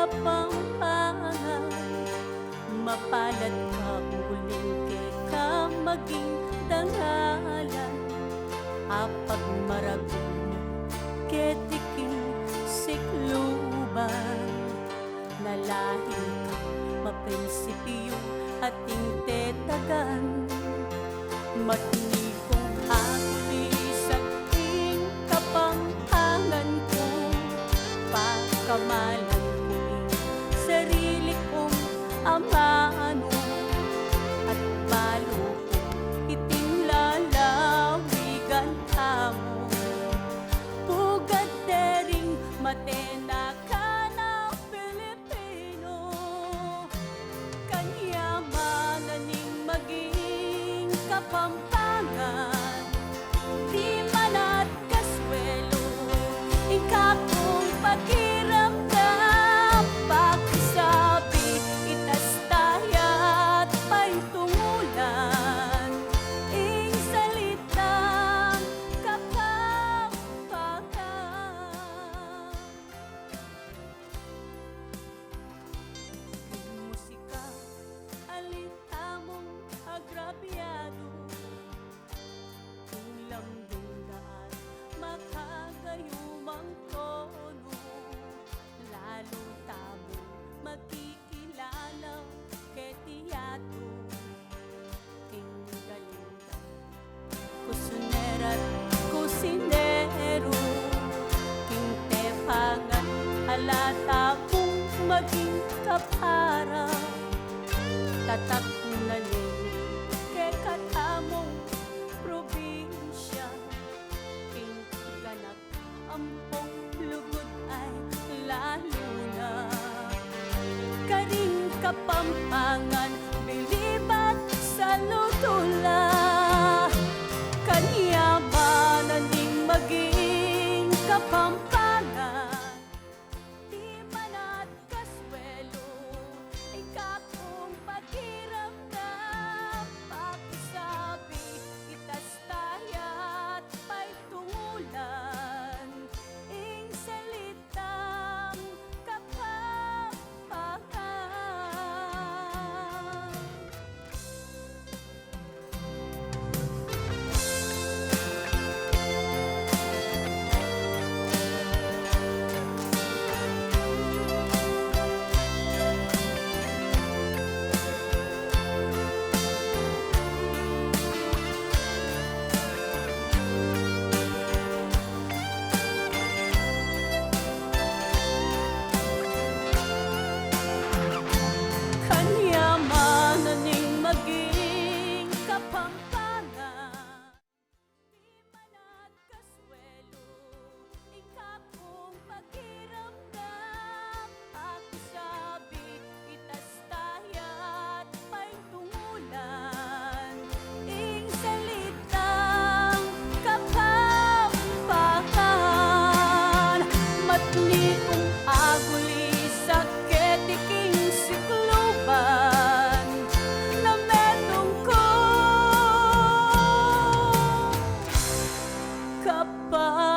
Kapampangan, mapalad ka uling ka maging dangalan. Apag maragong ketiking sikluban, nalahi ka maprinsipyo ating tetagan. Matnikong aguli sa ting kapampangan ko, pakamalan ko'y sarili kong amano, at balo kong itinglalawigan kamo. Pugad dering matena ka na Pilipino, kanyamanan maging kapampangan. Di manat kaswelo, ikakong pakiramdam, pakisabi itastayat pa'y tungulan, ing salitang kapampangan. Ing musika, alitamong agrabyado, kung lambing daan makagayumang tono, lalo tamo magkikilalaw ketiyato. Ing galinda, kusunera't kusinero, king tepangan halata kung maging kapara, tatak na ke katamong probinsya. King ganak ampong lugod ay lalo na, karing kapampangan bilibat sa lutula, kanyamanan ding maging kapampangan. Di manat kaswelo, ikakong pakiramdam, pakisabi itastayat pa'y tungulan, ing salitang kapampangan. Kanyamanan maging kapampangan. Di manat kaswelo, ikakong pakiramdam, pakisabi itastayat pa'y tungulan, ing salitang kapampangan. Matnikong aguli sa ketiking sikluban, na metong ko kapampangan.